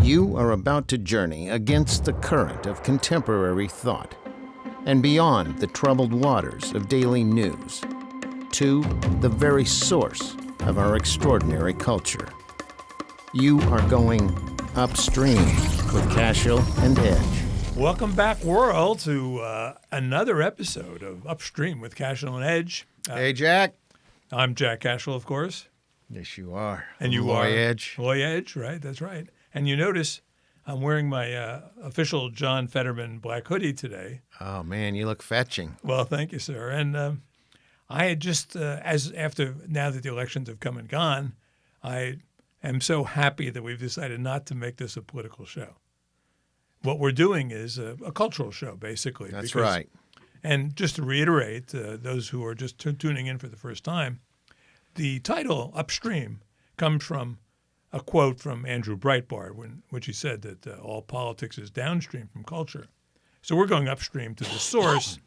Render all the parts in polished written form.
You are about to journey against the current of contemporary thought and beyond the troubled waters of daily news to the very source of our extraordinary culture. You are going upstream with Cashill and Edge. Welcome back, world, to another episode of Upstream with Cashill and Edge. Hey, Jack. I'm Jack Cashill, of course. Yes, you are. And you Loy are Edge. Loy Edge, right? That's right. And you notice I'm wearing my official John Fetterman black hoodie today. Oh, man, you look fetching. Well, thank you, sir. And I had just, now that the elections have come and gone, I am so happy that we've decided not to make this a political show. What we're doing is a cultural show, basically. That's right. And just to reiterate, those who are just tuning in for the first time, the title, Upstream, comes from a quote from Andrew Breitbart, which he said that all politics is downstream from culture. So we're going upstream to the source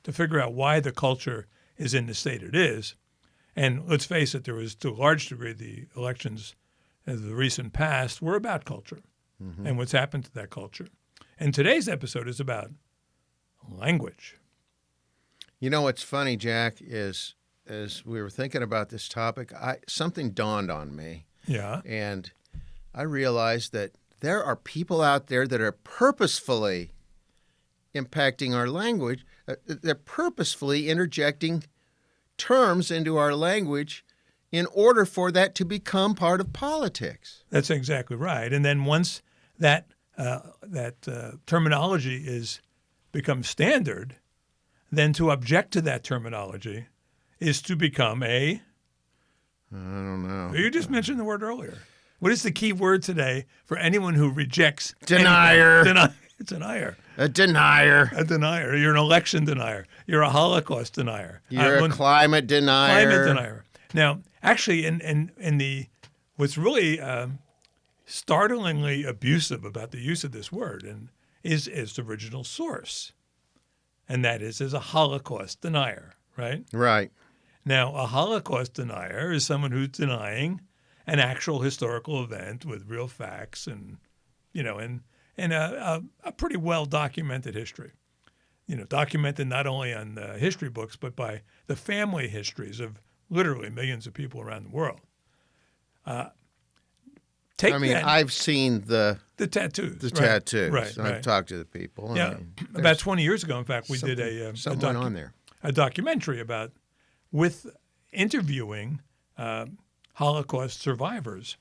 to figure out why the culture is in the state it is. And let's face it, there was, to a large degree, the elections of the recent past were about culture and what's happened to that culture. And today's episode is about language. You know what's funny, Jack, is as we were thinking about this topic, something dawned on me. Yeah. And I realized that there are people out there that are purposefully impacting our language. They're purposefully interjecting terms into our language in order for that to become part of politics. That's exactly right. And then once that terminology becomes standard, then to object to that terminology is to become I don't know. You just mentioned the word earlier. What is the key word today for anyone who rejects denier? Denier. A denier. A denier. You're an election denier. You're a Holocaust denier. You're a climate denier. Climate denier. Now, actually, in what's really startlingly abusive about the use of this word is its original source, and that is as a Holocaust denier, right? Right. Now, a Holocaust denier is someone who's denying an actual historical event with real facts and a pretty well documented history. Documented not only on the history books, but by the family histories of literally millions of people around the world. I've seen the tattoos. The tattoos. Right. I've talked to the people. Yeah. About 20 years ago, in fact, we did a documentary with interviewing Holocaust survivors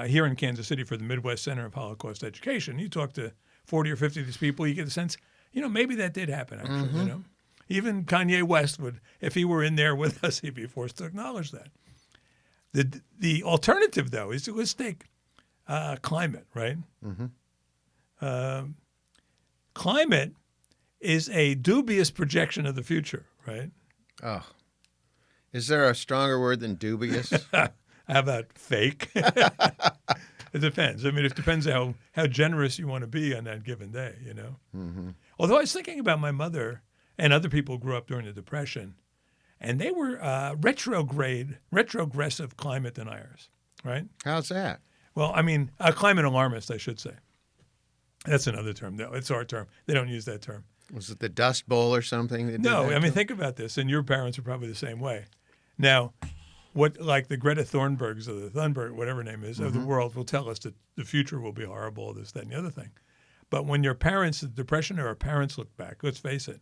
here in Kansas City for the Midwest Center of Holocaust Education. You talk to 40 or 50 of these people, you get a sense, maybe that did happen, actually. Even Kanye West would, if he were in there with us, he'd be forced to acknowledge that. The alternative, though, is let's take climate, right? Climate is a dubious projection of the future, right? Oh. Is there a stronger word than dubious? How about fake? It depends. I mean, it depends how generous you want to be on that given day, Although I was thinking about my mother and other people who grew up during the Depression, and they were retrogressive climate deniers, right? How's that? Well, climate alarmist, I should say. That's another term. No, it's our term. They don't use that term. Was it the Dust Bowl or something? No, think about this, and your parents are probably the same way. Now, like the Greta Thunbergs or the Thunberg, whatever her name is, of the world will tell us that the future will be horrible, this, that, and the other thing. But when your parents, the Depression era parents look back, let's face it,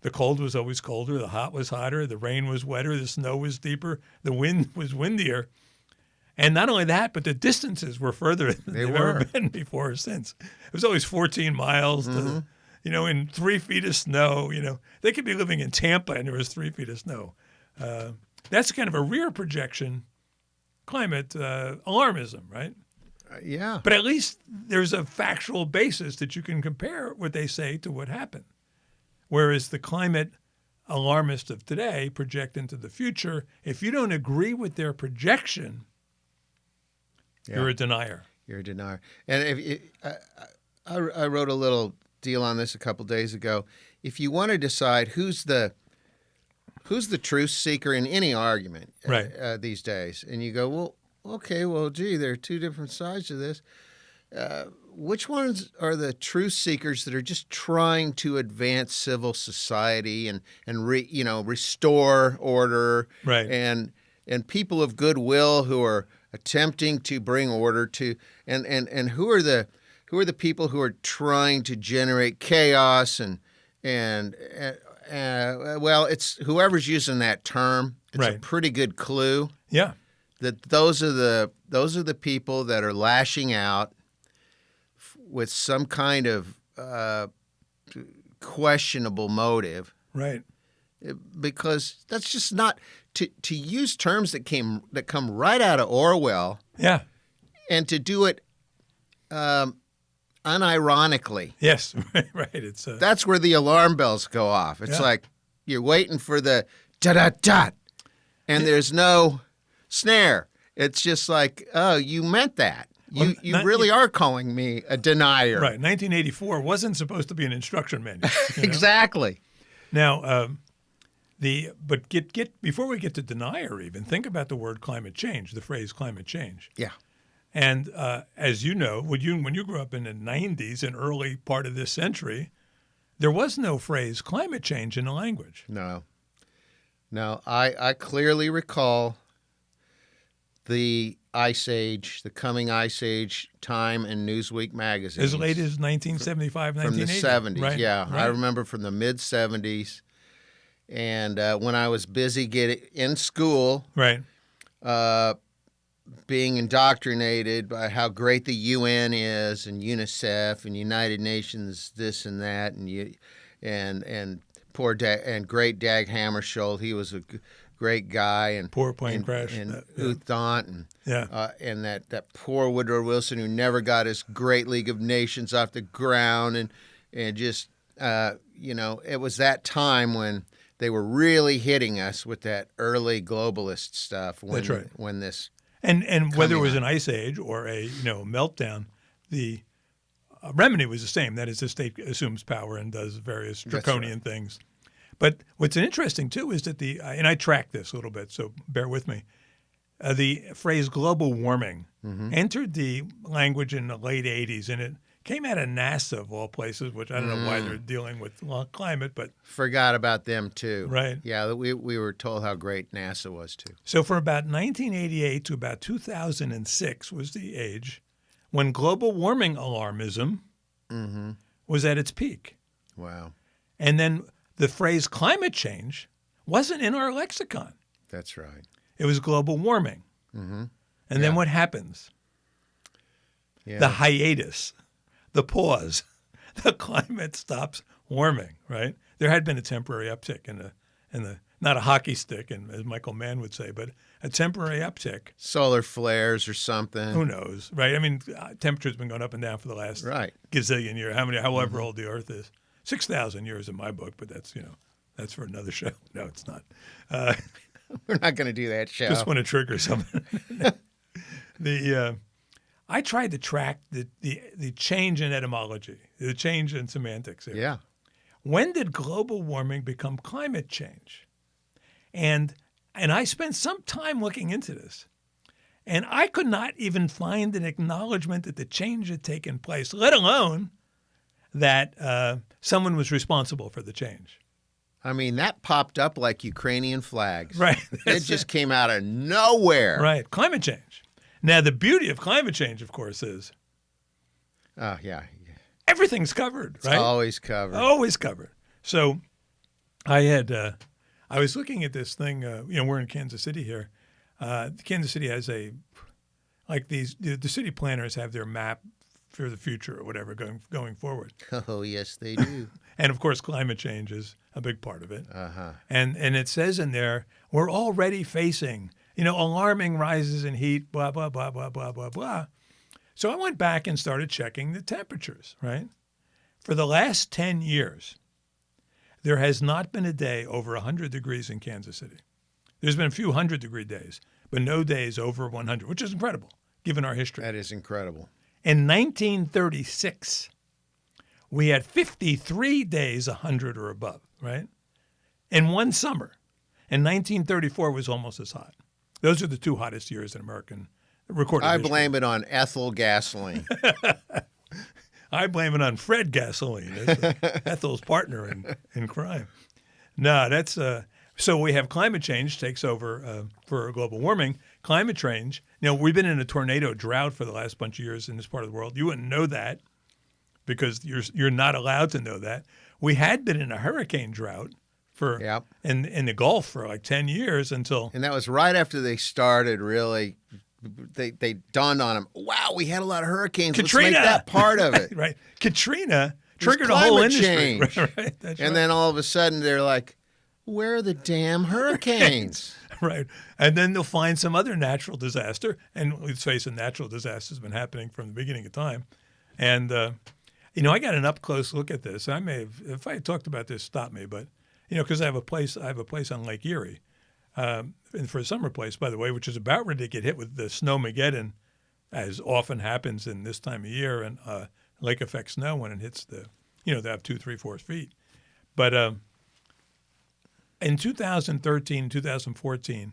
the cold was always colder, the hot was hotter, the rain was wetter, the snow was deeper, the wind was windier. And not only that, but the distances were further than they've ever been before or since. It was always 14 miles to, in 3 feet of snow. They could be living in Tampa and there was 3 feet of snow. That's kind of a rear projection climate alarmism, right? Yeah. But at least there's a factual basis that you can compare what they say to what happened. Whereas the climate alarmists of today project into the future. If you don't agree with their projection, you're a denier. You're a denier. And I wrote a little deal on this a couple days ago. If you want to decide who's the truth seeker in any argument these days, and you go, well, okay, well, gee, there are two different sides to this. which ones are the truth seekers that are just trying to advance civil society and restore order, Right. and people of goodwill who are attempting to bring order to, and who are the people who are trying to generate chaos well, it's whoever's using that term. It's a Right. pretty good clue Yeah. that those are the people that are lashing out with some kind of questionable motive, Right. because that's just not to use terms that come right out of Orwell, Yeah. and to do it unironically. Yes. Right. It's That's where the alarm bells go off. It's Yeah. like you're waiting for the da-da-da, and there's no snare. It's just like, oh, you meant that. You really are calling me a denier. right. 1984 wasn't supposed to be an instruction manual. you know? Exactly. Now, before we get to denier, even think about the word climate change, the phrase climate change. Yeah. And as you know, when you grew up in the 90s and early part of this century, there was no phrase climate change in the language. No. I clearly recall the Ice Age, the coming Ice Age, Time and Newsweek magazines. As late as 1975, from 1980. the 70s, right? yeah. Right. I remember from the mid-70s. And when I was busy getting in school, Right. being indoctrinated by how great the UN is and UNICEF and United Nations, this and that, and great Dag Hammarskjöld, he was a great guy, and Poor plane crash. and Uthant, and Yeah. and that poor Woodrow Wilson who never got his great League of Nations off the ground, and just it was that time when they were really hitting us with that early globalist stuff. That's right. When this. And whether it was on. an ice age or a meltdown, the remedy was the same. That is, the state assumes power and does various draconian things. But what's interesting too is that and I tracked this a little bit, so bear with me. The phrase global warming entered the language in the late 80s, and it came out of NASA of all places, which I don't know why they're dealing with climate, but Forgot about them too. Right. Yeah, we were told how great NASA was too. so for about 1988 to about 2006 was the age when global warming alarmism was at its peak. Wow, And then the phrase climate change wasn't in our lexicon. that's right. It was global warming. And then what happens? Yeah. The hiatus, the pause, the climate stops warming, right? There had been a temporary uptick in the not a hockey stick, and as Michael Mann would say, but a temporary uptick. Solar flares or something. Who knows, right? I mean, temperature's been going up and down for the last gazillion years, however old the Earth is. 6,000 years in my book, but that's for another show. No, it's not. We're not going to do that show. Just want to trigger something. I tried to track the change in etymology, the change in semantics here. Yeah. When did global warming become climate change? And I spent some time looking into this, and I could not even find an acknowledgement that the change had taken place, let alone that someone was responsible for the change. I mean, that popped up like Ukrainian flags. Right. It just came out of nowhere. Right. Climate change. Now, the beauty of climate change, of course, is Oh, yeah. everything's covered, right? It's always covered. Always covered. So I was looking at this thing, we're in Kansas City here. Kansas City has the city planners have their map for the future or whatever going forward. Oh, yes, they do. And of course, climate change is a big part of it. Uh-huh. And it says in there, we're already facing, alarming rises in heat, blah, blah, blah, blah, blah, blah, blah. So I went back and started checking the temperatures, right? For the last 10 years, there has not been a day over 100 degrees in Kansas City. There's been a few 100-degree days, but no days over 100, which is incredible, given our history. That is incredible. In 1936, we had 53 days 100 or above, right? In one summer. And 1934 was almost as hot. Those are the two hottest years in American recorded I history. blame it on ethyl gasoline. I blame it on Fred Gasoline, Ethel's partner in crime. No, that's so we have climate change takes over for global warming. Climate change. We've been in a tornado drought for the last bunch of years in this part of the world. You wouldn't know that because you're not allowed to know that. We had been in a hurricane drought for in the Gulf for like 10 years until. And that was right after they started really. They dawned on them. Wow, we had a lot of hurricanes. Katrina. Let's make that part of it. Right. Katrina triggered a whole industry. Change. Right. That's and then all of a sudden they're like, where are the damn hurricanes? Right. And then they'll find some other natural disaster. And let's face it, natural disasters have been happening from the beginning of time. And, I got an up-close look at this. I may have, if I had talked about this, stop me. But, because I have a place on Lake Erie. And for a summer place, by the way, which is about ready to get hit with the snowmageddon, as often happens in this time of year, and lake effect snow when it hits they have 2, 3, 4 feet. But in 2013, 2014,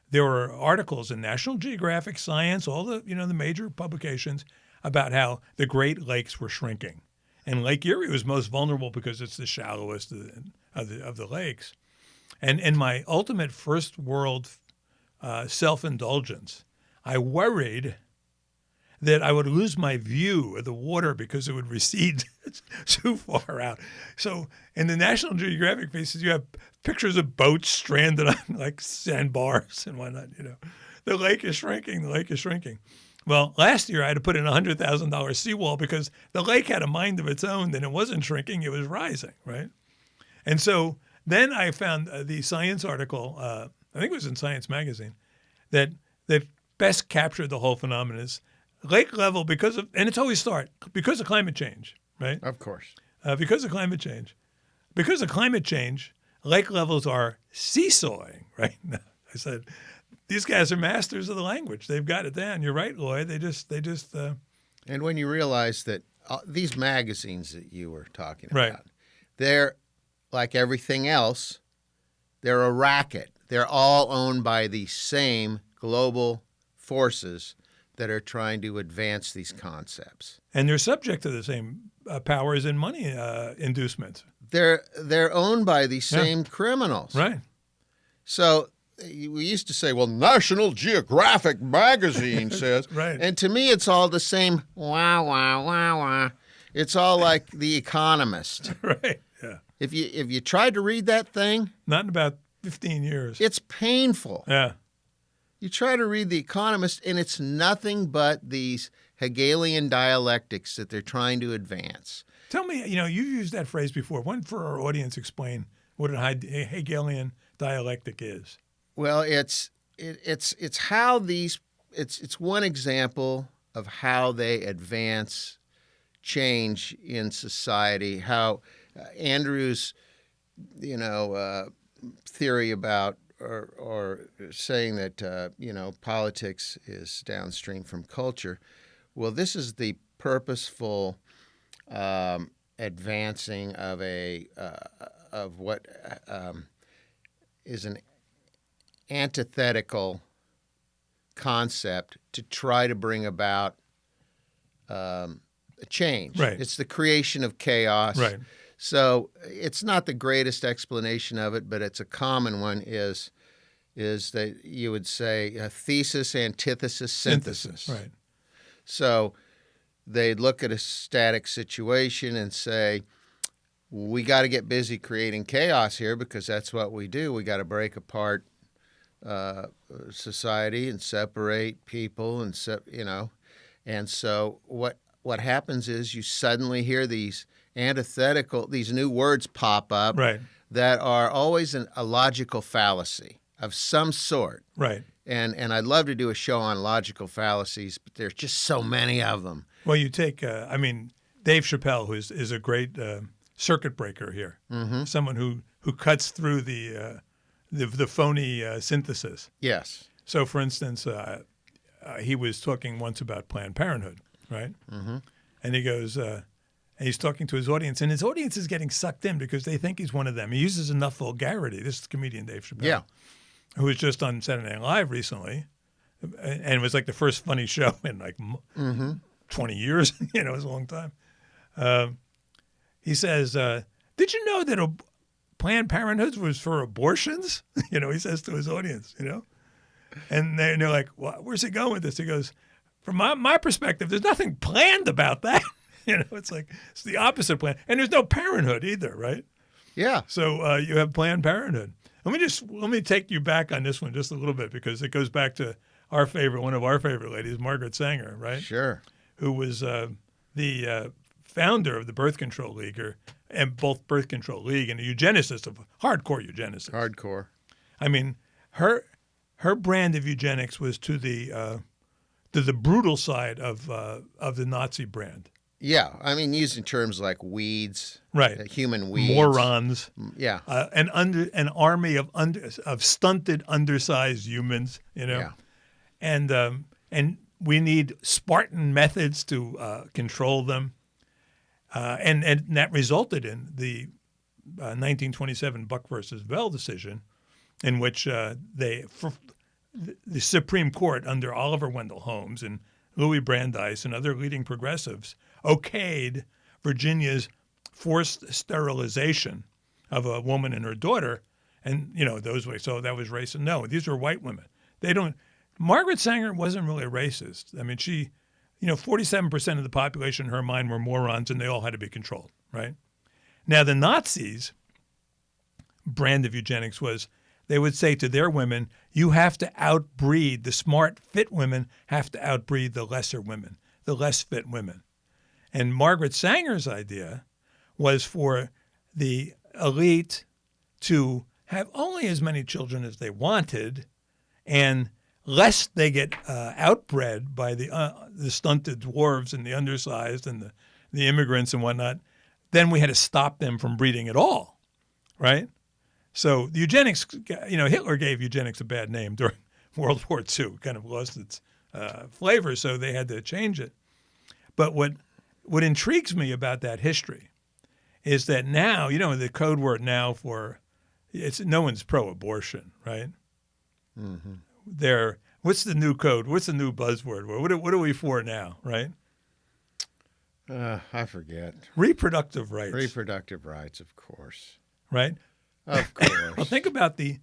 there were articles in National Geographic, Science, all the the major publications about how the Great Lakes were shrinking, and Lake Erie was most vulnerable because it's the shallowest of the lakes. And in my ultimate first world self-indulgence, I worried that I would lose my view of the water because it would recede too far out. So in the National Geographic pieces, you have pictures of boats stranded on like sandbars and whatnot. The lake is shrinking. The lake is shrinking. Well, last year I had to put in a $100,000 seawall because the lake had a mind of its own, and it wasn't shrinking; it was rising, right? And so. Then I found the science article, I think it was in Science magazine, that best captured the whole phenomenon is lake level and it's always because of climate change, right? Of course. Because of climate change. Because of climate change, lake levels are seesawing, right? I said, these guys are masters of the language. They've got it down. You're right, Lloyd. They just. And when you realize that these magazines that you were talking right. about, they're like everything else, they're a racket. They're all owned by the same global forces that are trying to advance these concepts. And they're subject to the same powers and money inducements. They're owned by the same criminals. Right. So we used to say, well, National Geographic magazine says. Right. And to me, it's all the same wah, wah, wah, wah. It's all like The Economist. Right. Yeah. If you tried to read that thing, not in about 15 years. It's painful. Yeah. You try to read The Economist, and it's nothing but these Hegelian dialectics that they're trying to advance. Tell me, you've used that phrase before. Why don't for our audience explain what a Hegelian dialectic is? Well, it's how these it's one example of how they advance change in society. How Andrew's, theory about or saying that politics is downstream from culture. Well, this is the purposeful advancing of what is an antithetical concept to try to bring about a change. Right. It's the creation of chaos. Right. So it's not the greatest explanation of it, but it's a common one is that you would say a thesis, antithesis, synthesis. Right. So they'd look at a static situation and say, we got to get busy creating chaos here because that's what we do. We got to break apart society and separate people and And so what happens is you suddenly hear these these new words pop up right. that are always a logical fallacy of some sort. Right. And I'd love to do a show on logical fallacies, but there's just so many of them. Well, you take, Dave Chappelle, who is a great circuit breaker here, someone who cuts through the phony synthesis. Yes. So, for instance, he was talking once about Planned Parenthood, right? Mm-hmm. And he goes, and he's talking to his audience, and his audience is getting sucked in because they think he's one of them. He uses enough vulgarity. This is comedian Dave Chappelle, who was just on Saturday Night Live recently, and it was like the first funny show in like 20 years. You know, it was a long time. He says, "Did you know that Planned Parenthood was for abortions?" You know, he says to his audience. You know, and they're like, well, "Where's he going with this?" He goes, "From my perspective, there's nothing planned about that." You know, it's like it's the opposite plan, and there's no parenthood either, right? Yeah. So you have Planned Parenthood. Let me take you back on this one just a little bit because it goes back to one of our favorite ladies, Margaret Sanger, right? Sure. Who was the founder of the Birth Control League, and both Birth Control League and a eugenicist, of hardcore eugenicist. Hardcore. I mean, her brand of eugenics was to the brutal side of the Nazi brand. Yeah, I mean, using terms like weeds, right? Human weeds, morons. Yeah, an army of stunted, undersized humans. You know, yeah. And we need Spartan methods to control them, and that resulted in the 1927 Buck versus Bell decision, in which the Supreme Court under Oliver Wendell Holmes and Louis Brandeis and other leading progressives okayed Virginia's forced sterilization of a woman and her daughter, and those ways. So that was racist. No, these are white women. They don't. Margaret Sanger wasn't really a racist. I mean, she, 47% of the population in her mind were morons, and they all had to be controlled. Right now, the Nazis' brand of eugenics was they would say to their women, "You have to outbreed the smart, fit women. Have to outbreed the lesser women, the less fit women." And Margaret Sanger's idea was for the elite to have only as many children as they wanted, and lest they get outbred by the stunted dwarves and the undersized and the immigrants and whatnot, then we had to stop them from breeding at all, right? So the eugenics, Hitler gave eugenics a bad name during World War II, kind of lost its flavor, so they had to change it. But what intrigues me about that history is that now, the code word now for no one's pro-abortion, right? Mm-hmm. What's the new code? What's the new buzzword? What are we for now, right? I forget. Reproductive rights. Reproductive rights, of course. Right? Of course. Well, think about the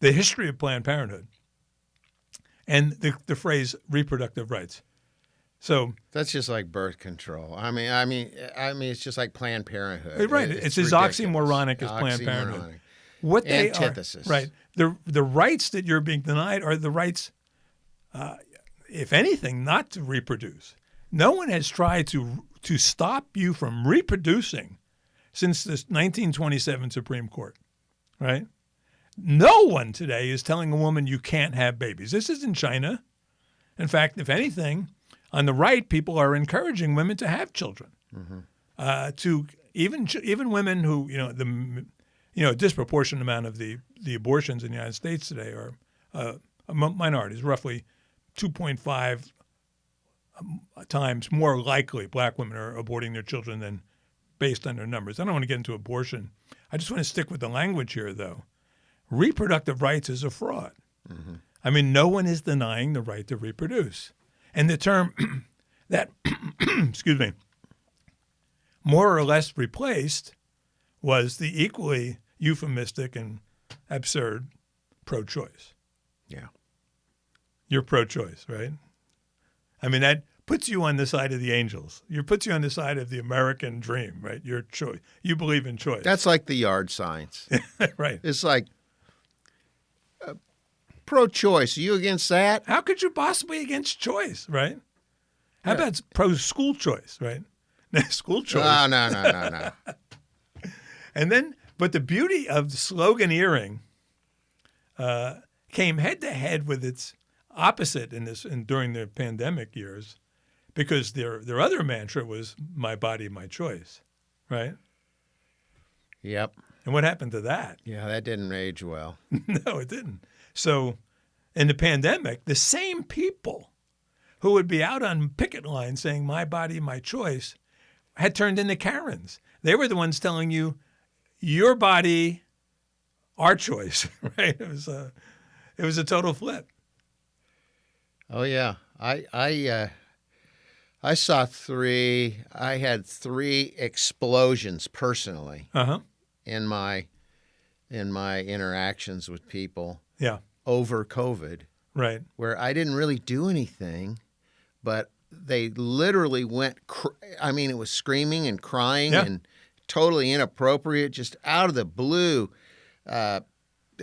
history of Planned Parenthood and the phrase reproductive rights. So that's just like birth control. I mean, it's just like Planned Parenthood. Right. It's as oxymoronic as Planned Parenthood. What they antithesis. Are, right. The rights that you're being denied are the rights, if anything, not to reproduce. No one has tried to stop you from reproducing since this 1927 Supreme Court, right? No one today is telling a woman you can't have babies. This isn't China. In fact, if anything, on the right, people are encouraging women to have children. Mm-hmm. To even women who a disproportionate amount of the abortions in the United States today are minorities. Roughly 2.5 times more likely black women are aborting their children than based on their numbers. I don't want to get into abortion. I just want to stick with the language here, though. Reproductive rights is a fraud. Mm-hmm. I mean, no one is denying the right to reproduce. And the term that, excuse me, more or less replaced was the equally euphemistic and absurd pro-choice. Yeah. You're pro-choice, right? I mean, that puts you on the side of the angels. It puts you on the side of the American dream, right? Your choice. You believe in choice. That's like the yard signs. Right. It's like pro-choice. Are you against that? How could you possibly against choice, right? How about pro-school choice, right? School choice. No. And then, but the beauty of the sloganeering came head to head with its opposite during the pandemic years, because their other mantra was "my body, my choice," right? Yep. And what happened to that? Yeah, that didn't age well. No, it didn't. So, in the pandemic, the same people who would be out on picket lines saying "my body, my choice" had turned into Karens. They were the ones telling you, "Your body, our choice," right? It was a total flip. Oh yeah, I saw three. I had three explosions personally Uh-huh. in my interactions with people Yeah. over COVID, Right. where I didn't really do anything, but they literally went. I mean, it was screaming and crying Yeah. and totally inappropriate, just out of the blue. A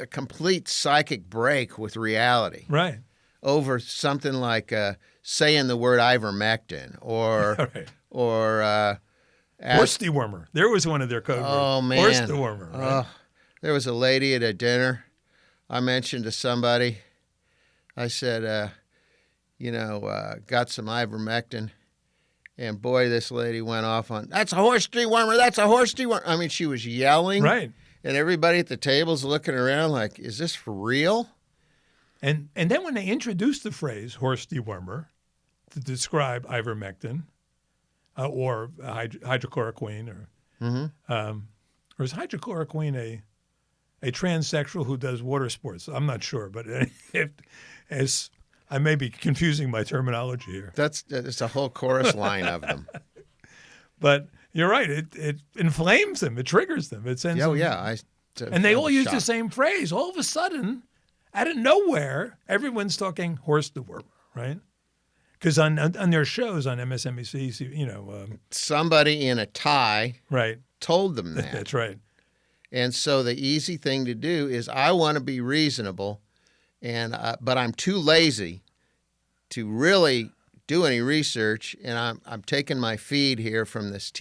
complete psychic break with reality Right. over something like saying the word ivermectin or Right. or Horse dewormer. There was one of their code oh words. man, Horse dewormer. Right? There was a lady at a dinner. I mentioned to somebody. I said, got some ivermectin, and boy, this lady went off on, that's a horse dewormer. That's a horse dewormer. I mean, she was yelling, Right. and everybody at the table's looking around like, is this for real? And then when they introduced the phrase horse dewormer to describe ivermectin or hydrochloroquine, or is hydrochloroquine a transsexual who does water sports? I'm not sure, but as I may be confusing my terminology here. It's a whole chorus line of them. But you're right. It inflames them. It triggers them. It sends them. Yeah. And they all use the same phrase. All of a sudden, out of nowhere, everyone's talking horse dewormer, right? Because on their shows on MSNBC, somebody in a tie right, told them that. That's right. And so the easy thing to do is I want to be reasonable, but I'm too lazy to really do any research, and I'm taking my feed here from this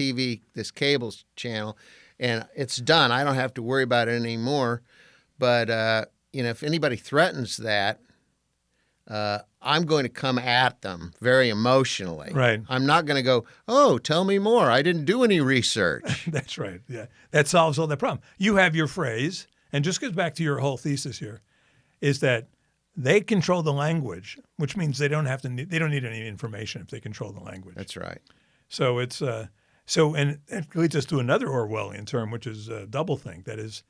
cable channel, and it's done. I don't have to worry about it anymore. But if anybody threatens that, I'm going to come at them very emotionally. Right. I'm not going to go, oh, tell me more. I didn't do any research. That's right. Yeah. That solves all that problem. You have your phrase, and just goes back to your whole thesis here, is that they control the language, which means they don't need any information if they control the language. That's right. So it's and it leads us to another Orwellian term, which is doublethink. That is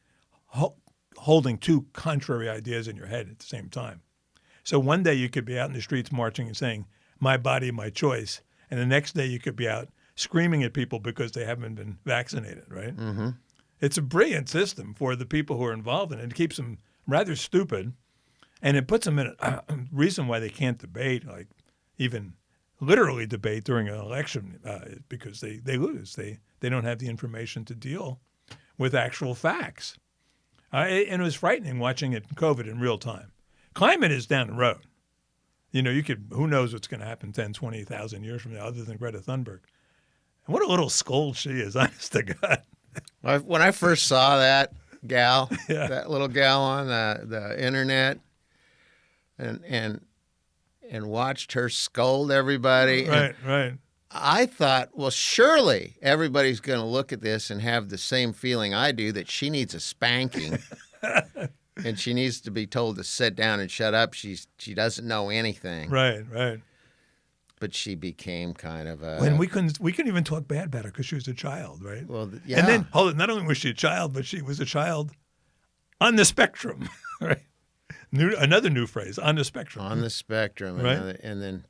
holding two contrary ideas in your head at the same time. So one day you could be out in the streets marching and saying, my body, my choice. And the next day you could be out screaming at people because they haven't been vaccinated, right? Mm-hmm. It's a brilliant system for the people who are involved in it. It keeps them rather stupid, and it puts them in a reason why they can't debate, like even literally debate during an election, because they lose. They don't have the information to deal with actual facts. And it was frightening watching it in COVID in real time. Climate is down the road. Who knows what's going to happen 10, 20,000 years from now other than Greta Thunberg. And what a little scold she is, honest to God. When I first saw that gal, Yeah. that little gal on the internet, and watched her scold everybody. Right. I thought, well, surely everybody's going to look at this and have the same feeling I do, that she needs a spanking. And she needs to be told to sit down and shut up. She doesn't know anything. Right. But she became kind of a... When we couldn't even talk bad about her because she was a child, right? Well, yeah. And then, not only was she a child, but she was a child on the spectrum, right? Another new phrase, on the spectrum. On the spectrum. Right. And then,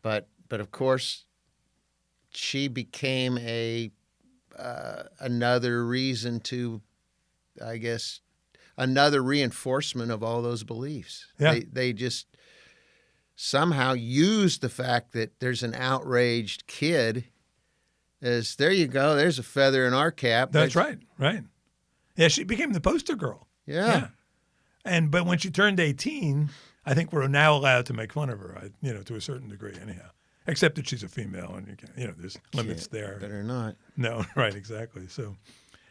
but of course, she became another reason to, I guess, another reinforcement of all those beliefs. Yeah. They just somehow use the fact that there's an outraged kid as, there you go, there's a feather in our cap. That's right. Yeah, she became the poster girl. Yeah. But when she turned 18, I think we're now allowed to make fun of her, to a certain degree anyhow. Except that she's a female and there's limits there. Better not. No, right, exactly. So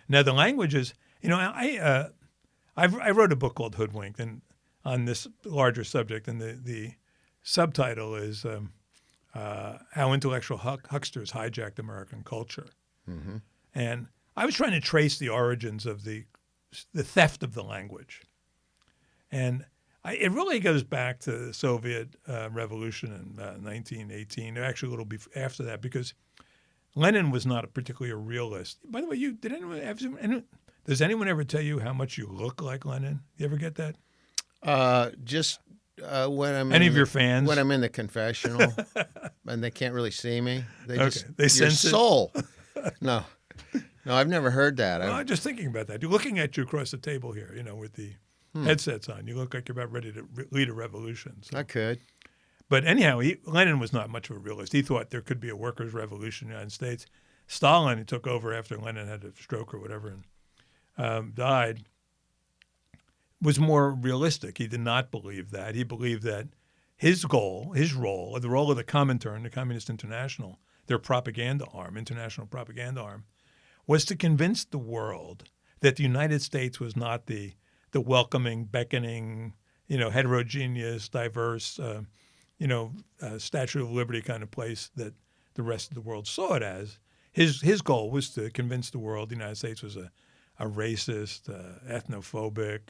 now the language is, I wrote a book called Hoodwinked, and on this larger subject, and the subtitle is How Intellectual Hucksters Hijacked American Culture. Mm-hmm. And I was trying to trace the origins of the theft of the language. And it really goes back to the Soviet Revolution in 1918, actually a little after that, because Lenin was not particularly a realist. By the way, does anyone ever tell you how much you look like Lenin? You ever get that? Just when I'm Any in of your fans? when I'm in the confessional and they can't really see me. They They your sense it? soul. No, I've never heard that. Well, I'm just thinking about that. You're looking at you across the table here, with the headsets on. You look like you're about ready to lead a revolution. So. I could. But anyhow, Lenin was not much of a realist. He thought there could be a workers' revolution in the United States. Stalin, who took over after Lenin had a stroke or whatever and died, was more realistic. He did not believe that. He believed that his goal, the role of the Comintern, the Communist International, their propaganda arm, international propaganda arm, was to convince the world that the United States was not the welcoming, beckoning, heterogeneous, diverse, Statue of Liberty kind of place that the rest of the world saw it as. His goal was to convince the world the United States was a racist, ethnophobic,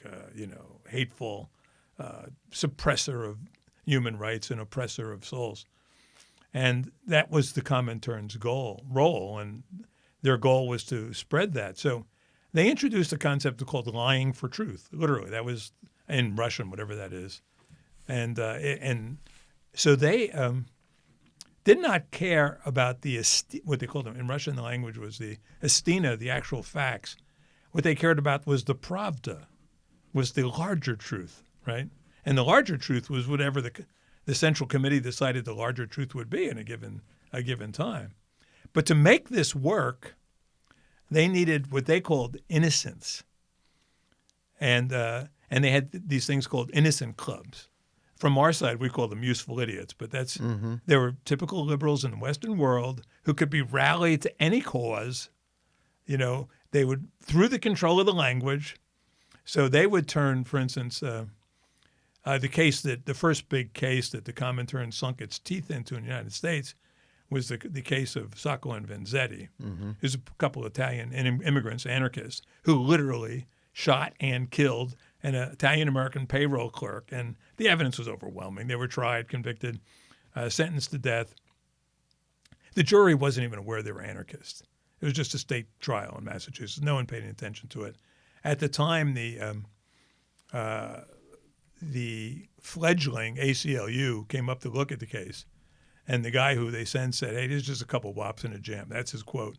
hateful, suppressor of human rights and oppressor of souls. And that was the Comintern's role, and their goal was to spread that. So they introduced a concept called lying for truth, literally. That was in Russian, whatever that is. And so they did not care about what they called them. In Russian, the language was the istina, the actual facts. What they cared about was the pravda, was the larger truth, right? And the larger truth was whatever the Central Committee decided the larger truth would be in a given time. But to make this work, they needed what they called innocence. And they had these things called innocent clubs. From our side, we call them useful idiots, but they were typical liberals in the Western world who could be rallied to any cause. They would, through the control of the language, so they would turn, for instance, the first big case that the Comintern sunk its teeth into in the United States was the case of Sacco and Vanzetti. There's a couple of Italian immigrants, anarchists, who literally shot and killed an Italian-American payroll clerk, and the evidence was overwhelming. They were tried, convicted, sentenced to death. The jury wasn't even aware they were anarchists. It was just a state trial in Massachusetts. No one paid any attention to it. At the time, the fledgling ACLU came up to look at the case, and the guy who they sent said, "Hey, there's just a couple wops in a jam." That's his quote.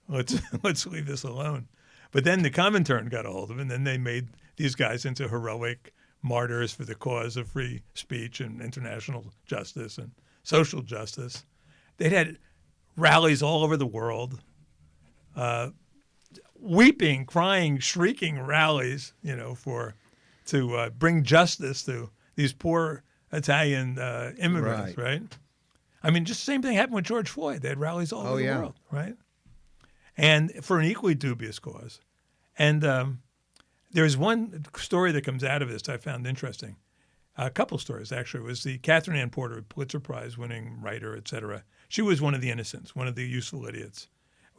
Let's leave this alone. But then the Comintern got a hold of it, and then they made these guys into heroic martyrs for the cause of free speech and international justice and social justice. They'd had rallies all over the world, weeping, crying, shrieking rallies, to bring justice to these poor Italian immigrants, right? I mean, just the same thing happened with George Floyd. They had rallies all over the world, right? And for an equally dubious cause. And there's one story that comes out of this that I found interesting. A couple stories, actually. It was the Catherine Ann Porter, Pulitzer Prize-winning writer, et cetera. She was one of the innocents, one of the useful idiots.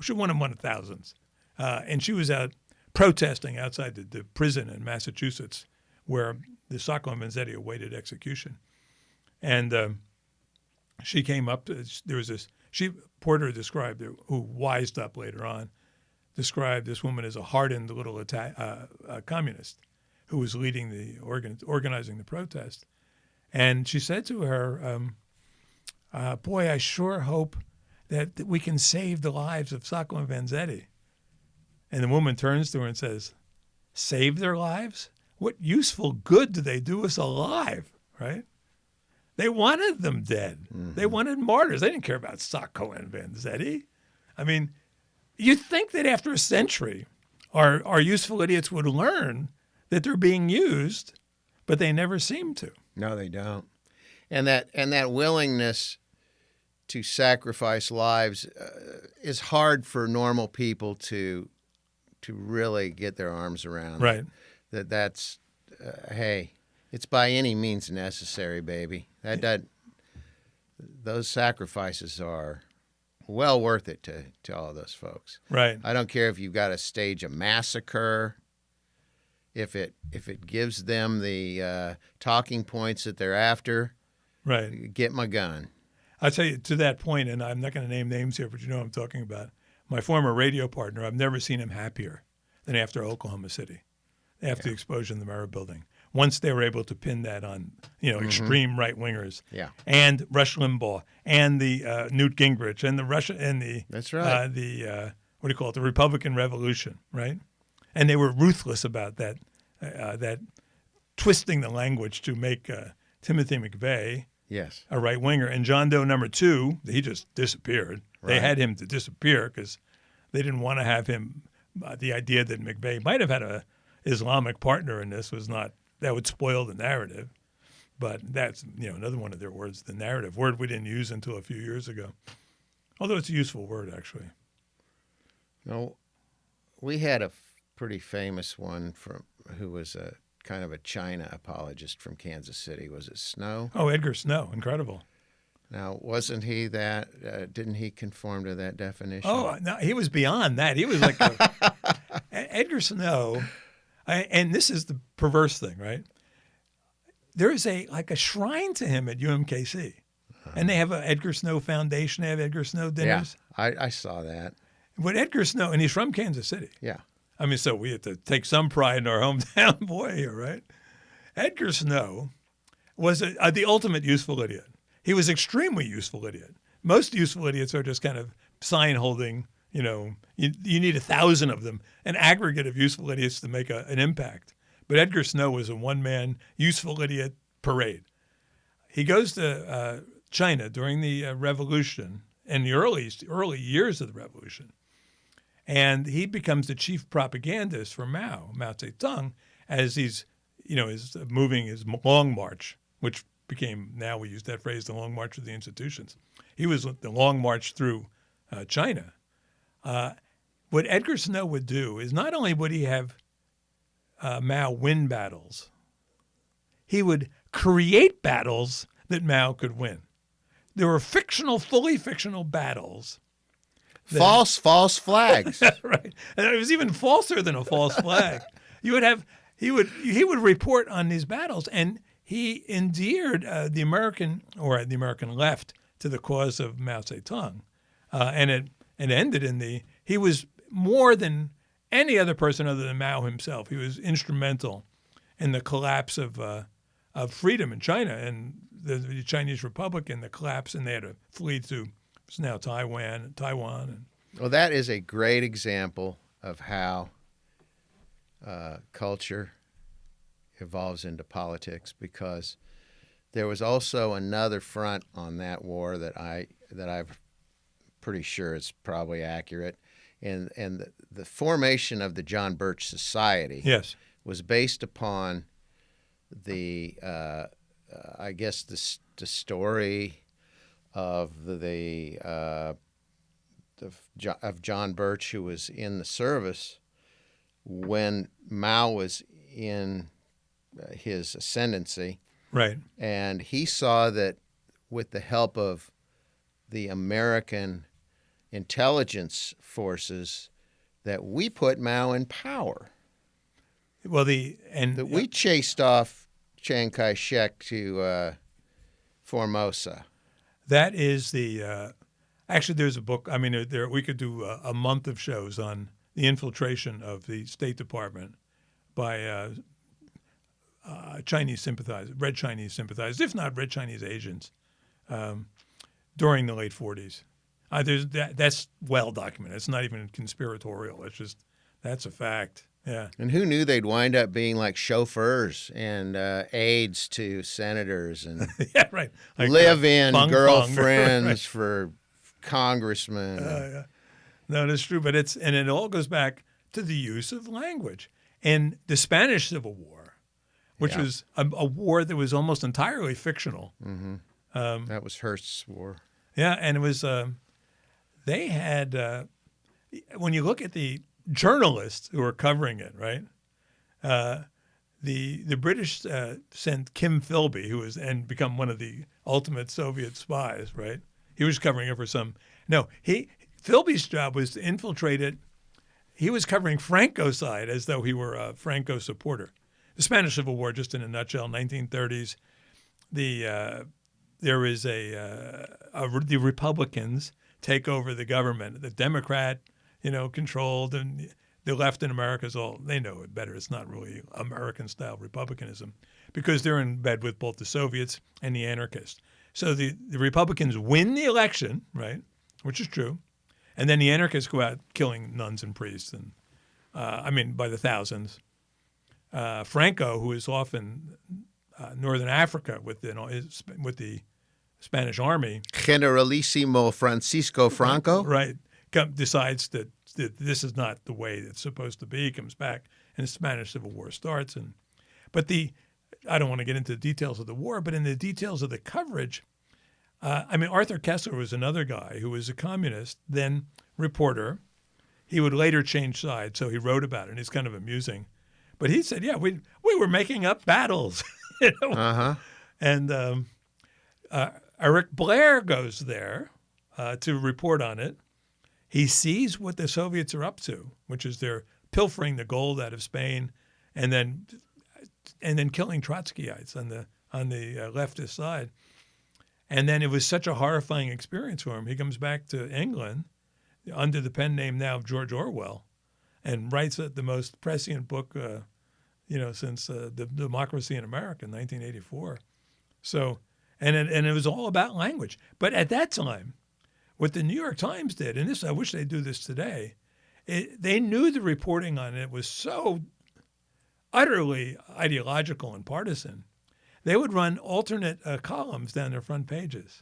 She was one of thousands. And she was out protesting outside the prison in Massachusetts where the Sacco and Vanzetti awaited execution. And she came up, there was this, Porter described, who wised up later on, described this woman as a hardened little communist who was leading organizing the protest. And she said to her, boy, I sure hope that we can save the lives of Sacco and Vanzetti. And the woman turns to her and says, save their lives? What useful good do they do us alive, right? They wanted them dead. Mm-hmm. They wanted martyrs. They didn't care about Sacco and Vanzetti. I mean, you'd think that after a century, our useful idiots would learn that they're being used, but they never seem to. No, they don't. And that willingness to sacrifice lives is hard for normal people to really get their arms around. Right. That's hey, it's by any means necessary, baby. Those sacrifices are well worth it to all of those folks. Right. I don't care if you've got to stage a massacre, if it gives them the talking points that they're after. Right. Get my gun. I'll tell you, to that point, and I'm not going to name names here, but you know what I'm talking about. My former radio partner, I've never seen him happier than after Oklahoma City, after the explosion of the Merritt Building. once they were able to pin that on, extreme right wingers. Yeah. And Rush Limbaugh and the Newt Gingrich and the Russia and the That's right. what do you call it? The Republican Revolution, right? And they were ruthless about that, that twisting the language to make Timothy McVeigh Yes. a right winger. And John Doe number 2, he just disappeared. They Right. had him to disappear because they didn't want to have him. The idea that McVeigh might have had a Islamic partner in this was not, that would spoil the narrative. But that's, another one of their words, the narrative, word we didn't use until a few years ago. Although it's a useful word, actually. No, we had a pretty famous one who was a kind of a China apologist from Kansas City. Was it Snow? Oh, Edgar Snow, incredible. Now, wasn't he that? Didn't he conform to that definition? Oh, no, he was beyond that. He was like Edgar Snow, and this is the perverse thing, right? There is a shrine to him at UMKC, and they have an Edgar Snow Foundation. They have Edgar Snow dinners. Yeah, I saw that. But Edgar Snow, and he's from Kansas City. Yeah. I mean, so we have to take some pride in our hometown boy here, right? Edgar Snow was the ultimate useful idiot. He was extremely useful idiot. Most useful idiots are just kind of sign holding. You need 1,000 of them, an aggregate of useful idiots to make an impact. But Edgar Snow was a one-man useful idiot parade. He goes to China during the revolution and the early years of the revolution. And he becomes the chief propagandist for Mao Zedong, as he's, is moving his long march, which became, now we use that phrase, the long march of the institutions. He was the long march through China. What Edgar Snow would do is not only would he have Mao win battles, he would create battles that Mao could win. There were fully fictional battles. False flags. Right. And it was even falser than a false flag. He would report on these battles, and he endeared the American left to the cause of Mao Zedong. And it ended in he was more than any other person other than Mao himself. He was instrumental in the collapse of freedom in China and the Chinese Republic and the collapse, and they had to flee to it's now Taiwan. Well, that is a great example of how culture evolves into politics, because there was also another front on that war that I'm pretty sure is probably accurate, and the formation of the John Birch Society Yes. was based upon the I guess the story of of John Birch, who was in the service when Mao was in his ascendancy. Right. And he saw that with the help of the American intelligence forces that we put Mao in power. Well, That we chased off Chiang Kai-shek to Formosa. that is actually there's a book. I mean, we could do a month of shows on the infiltration of the State Department by Chinese sympathizers, red Chinese sympathizers, if not red Chinese agents, during the late 40s. That's well documented. It's not even conspiratorial. It's just, that's a fact. Yeah. And who knew they'd wind up being like chauffeurs and aides to senators and Yeah, right. Like, live-in fung girlfriends right. for congressmen. Yeah. No, that's true. But it all goes back to the use of language. And the Spanish Civil War, which was a war that was almost entirely fictional. Mm-hmm. That was Hearst's war. Yeah, and it was they had when you look at the journalists who were covering it, right? The British sent Kim Philby, who was and become one of the ultimate Soviet spies, right? He was covering it for Philby's job was to infiltrate it. He was covering Franco's side as though he were a Franco supporter. The Spanish Civil War, just in a nutshell, 1930s. There is the Republicans take over the government. The Democrat, controlled, and the left in America they know it better. It's not really American-style republicanism because they're in bed with both the Soviets and the anarchists. So the Republicans win the election, right, which is true, and then the anarchists go out killing nuns and priests, and by the thousands. Franco, who is off in northern Africa with the Spanish army, Generalissimo Francisco Franco, right, decides that this is not the way it's supposed to be. He comes back, and the Spanish Civil War starts. I don't want to get into the details of the war, but in the details of the coverage, Arthur Kessler was another guy who was a communist, then reporter. He would later change sides, so he wrote about it, and it's kind of amusing. But he said, yeah, we were making up battles. Uh-huh. And Eric Blair goes there to report on it. He sees what the Soviets are up to, which is they're pilfering the gold out of Spain and then killing Trotskyites on the leftist side. And then it was such a horrifying experience for him. He comes back to England under the pen name now of George Orwell and writes the most prescient book since the Democracy in America in 1984. So, and it was all about language. But at that time, what the New York Times did, and I wish they'd do this today, they knew the reporting on it was so utterly ideological and partisan. They would run alternate columns down their front pages.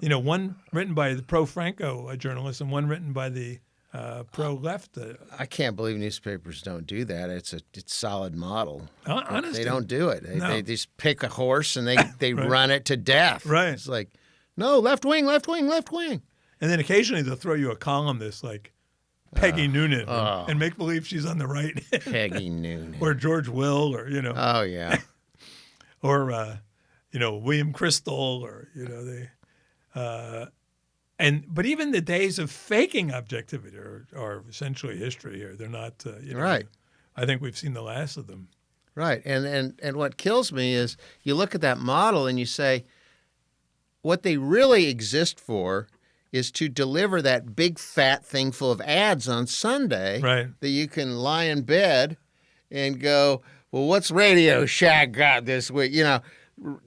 One written by the pro-Franco journalists and one written by the pro-left. I can't believe newspapers don't do that. It's solid model. Honestly, they don't do it. No. They just pick a horse and they Right. run it to death. Right. It's like, no, left wing, left wing, left wing. And then occasionally they'll throw you a columnist like Peggy Noonan and make believe she's on the right. Peggy Noonan. Or George Will, or Oh yeah. or William Crystal, or but even the days of faking objectivity are essentially history here. They're not Right. I think we've seen the last of them. Right. And what kills me is you look at that model and you say, what they really exist for is to deliver that big fat thing full of ads on Sunday Right. that you can lie in bed and go, well, what's Radio Shack got this week?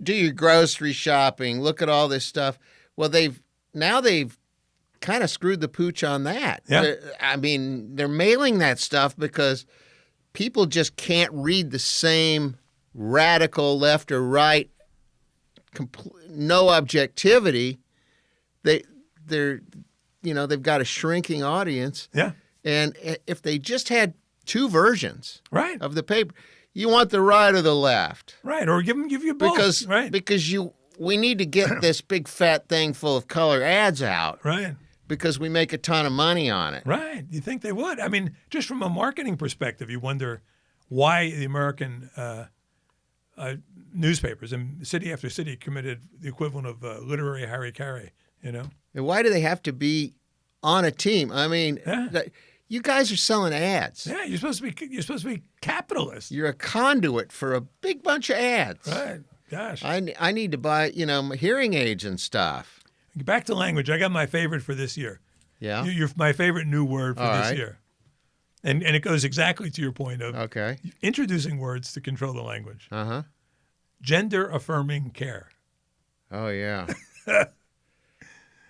Do your grocery shopping, look at all this stuff. Well, they've kind of screwed the pooch on that. Yeah. They're mailing that stuff because people just can't read the same radical left or right, no objectivity. They've got a shrinking audience. Yeah. And if they just had two versions Right. of the paper, you want the right or the left. Right. Or give you both. Because we need to get this big fat thing full of color ads out. Right. Because we make a ton of money on it. Right. You think they would? Just from a marketing perspective, you wonder why the American newspapers and city after city committed the equivalent of literary harry-carry, And why do they have to be on a team? You guys are selling ads. Yeah, you're supposed to be capitalist. You're a conduit for a big bunch of ads. Right. Gosh. I need to buy, hearing aids and stuff. Back to language. I got my favorite for this year. Yeah. You're my favorite new word for All this right. year. And it goes exactly to your point of Okay. introducing words to control the language. Uh-huh. Gender affirming care. Oh, yeah.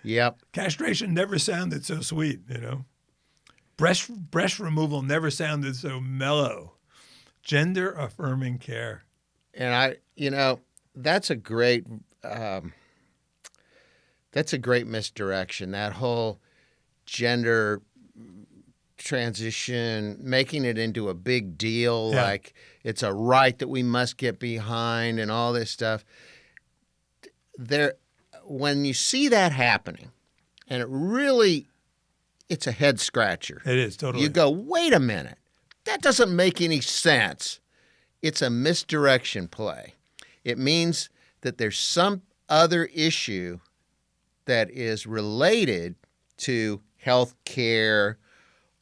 Yep. Castration never sounded so sweet, Breast removal never sounded so mellow. Gender affirming care. And that's a great misdirection. That whole gender transition, making it into a big deal, Yeah. like it's a right that we must get behind and all this stuff. When you see that happening, and it's a head scratcher. It is, totally. You go, wait a minute. That doesn't make any sense. It's a misdirection play. It means that there's some other issue that is related to health care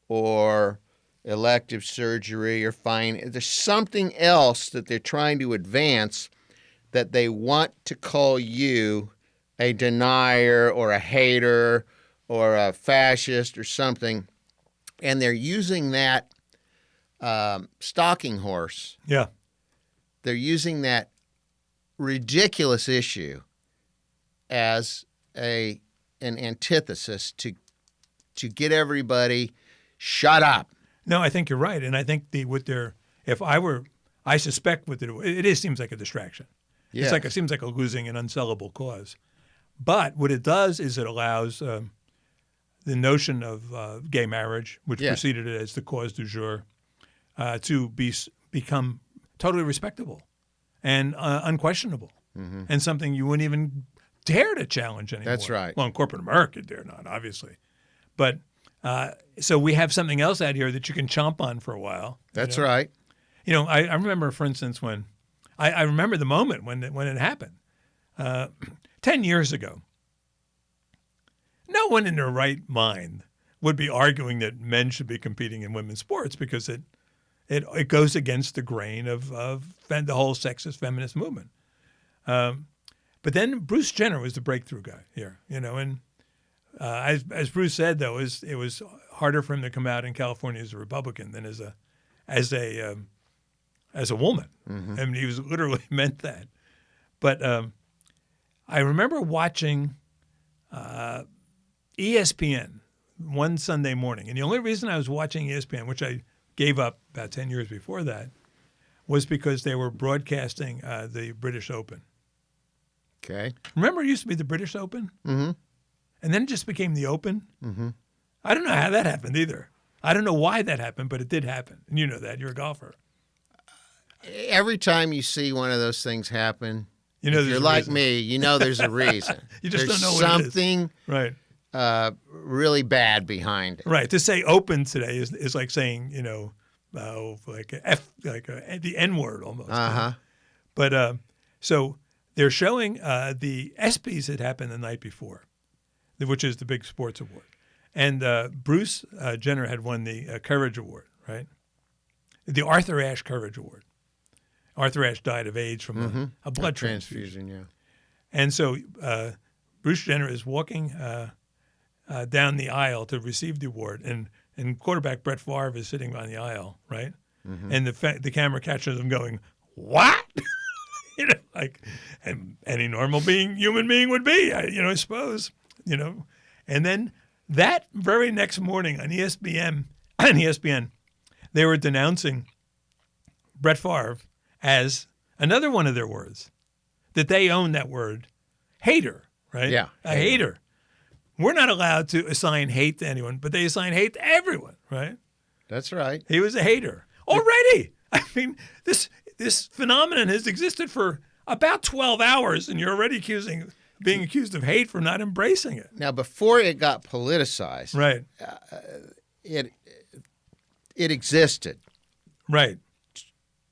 or elective surgery or there's something else that they're trying to advance that they want to call you a denier or a hater or a fascist or something. And they're using that stalking horse. Yeah. They're using that ridiculous issue as an antithesis to get everybody shut up. No, I think you're right, and I think I suspect it seems like a distraction. Yes. It seems like a losing an unsellable cause. But what it does is it allows the notion of gay marriage, which preceded it as the cause du jour, to become totally respectable and unquestionable, and something you wouldn't even dare to challenge anymore. That's right. Well, in corporate America, dare not, obviously. But so we have something else out here that you can chomp on for a while. That's right. You know, I remember, for instance, when I remember the moment when it happened. 10 years ago, no one in their right mind would be arguing that men should be competing in women's sports because it goes against the grain of the whole sexist feminist movement. But then Bruce Jenner was the breakthrough guy here, you know, and as Bruce said, though, it was harder for him to come out in California as a Republican than as a woman. I mean, he was literally meant that. But I remember watching ESPN one Sunday morning, and the only reason I was watching ESPN, which I gave up about 10 years before that, was because they were broadcasting the British Open. Okay. Remember, it used to be the British Open? Mm-hmm. And then it just became the Open? Mm-hmm. I don't know how that happened either. I don't know why that happened, but it did happen. And you know that. You're a golfer. Every time you see one of those things happen, you know, if you're like me, you know there's a reason. You just there's don't know what something it is. Right. Really bad behind it. Right. To say open today is like saying, you know, the N word almost. Uh-huh. But so they're showing the ESPYs that happened the night before, which is the big sports award. And Bruce Jenner had won the Courage Award, right? The Arthur Ashe Courage Award. Arthur Ashe died of AIDS from a blood transfusion. Yeah. And so Bruce Jenner is walking down the aisle to receive the award, and quarterback Brett Favre is sitting on the aisle, right? Mm-hmm. And the camera catches him going, "What?" You know, like any normal human being would be, I suppose, you know. And then that very next morning on ESPN, they were denouncing Brett Favre as another one of their words, that they own that word, hater, right? Yeah. A hater. We're not allowed to assign hate to anyone, but they assign hate to everyone, right? That's right. He was a hater. Already! I mean, this phenomenon has existed for about 12 hours, and you're already being accused of hate for not embracing it. Now, before it got politicized, right? It existed. Right.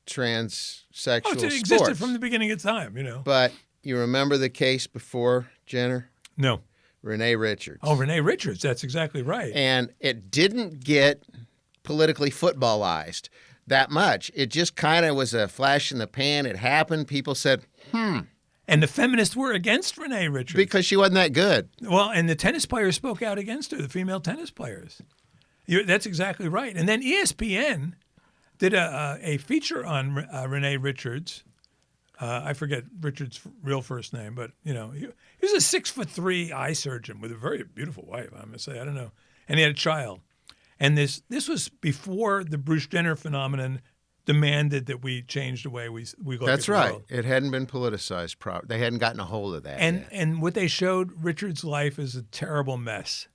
Transsexual it existed sports. from the beginning of time, you know. But you remember the case before Jenner? No. Renee Richards. Oh, Renee Richards. That's exactly right. And it didn't get politically footballized that much. It just kind of was a flash in the pan. It happened. People said, And the feminists were against Renee Richards. because she wasn't that good. Well, and the tennis players spoke out against her, the female tennis players. That's exactly right. And then ESPN did a feature on Renee Richards. I forget Richards' real first name, but you know, he was a 6'3" eye surgeon with a very beautiful wife. I must say, I don't know, and he had a child. And this was before the Bruce Jenner phenomenon demanded that we change the way we look. That's at the right. world. It hadn't been politicized. They hadn't gotten a hold of that. yet. And what they showed Richard's life is a terrible mess.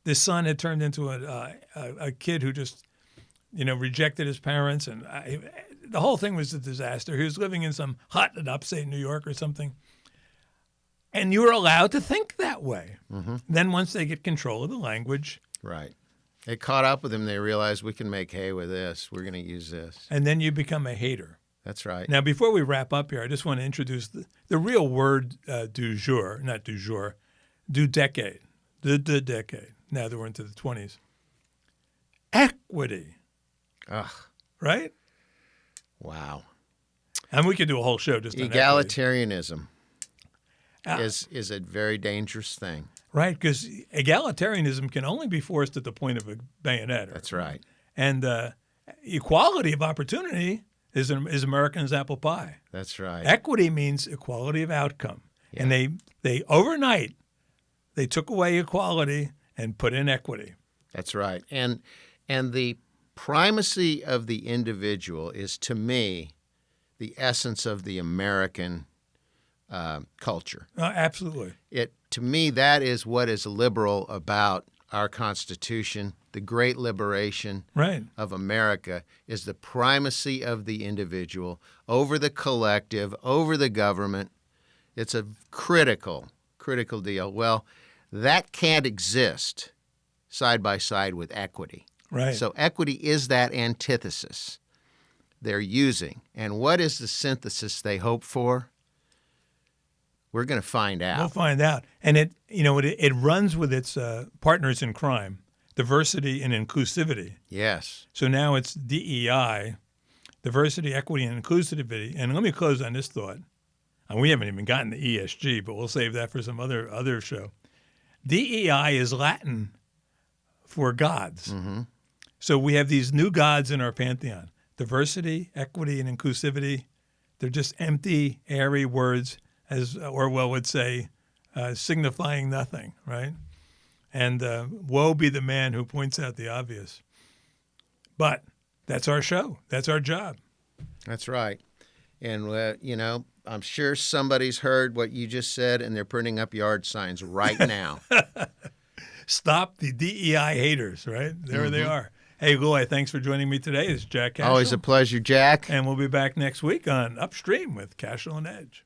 The son had turned into a kid who just, you know, rejected his parents, and the whole thing was a disaster. He was living in some hut in upstate New York or something. And you were allowed to think that way. Mm-hmm. Then once they get control of the language. Right. It caught up with them. They realized we can make hay with this. We're going to use this. And then you become a hater. That's right. Now, before we wrap up here, I just want to introduce the real word du jour, not du jour, du decade, the decade, now that we're into the 20s. Equity. Ugh. Right? Wow. And we could do a whole show just on Egalitarianism is a very dangerous thing. Right, because egalitarianism can only be forced at the point of a bayonet. That's right. And equality of opportunity is American's apple pie. That's right. Equity means equality of outcome. Yeah. And they overnight, they took away equality and put in equity. That's right. And the primacy of the individual is, to me, the essence of the American culture. Absolutely. To me, that is what is liberal about our Constitution. The great liberation Right. of America is the primacy of the individual over the collective, over the government. It's a critical deal. Well, that can't exist side by side with equity. Right. So equity is that antithesis they're using. And what is the synthesis they hope for? We're going to find out. We'll find out. And it runs with its partners in crime, diversity and inclusivity. Yes. So now it's DEI, diversity, equity, and inclusivity. And let me close on this thought. And we haven't even gotten to ESG, but we'll save that for some other show. DEI is Latin for gods. Mm-hmm. So we have these new gods in our pantheon. Diversity, equity, and inclusivity. They're just empty, airy words, as Orwell would say, signifying nothing, right? And woe be the man who points out the obvious. But that's our show. That's our job. That's right. And, I'm sure somebody's heard what you just said, and they're printing up yard signs right now. Stop the DEI haters, right? There they are. Hey, Loy, thanks for joining me today. It's Jack Cashill. Always a pleasure, Jack. And we'll be back next week on Upstream with Cashill and Edge.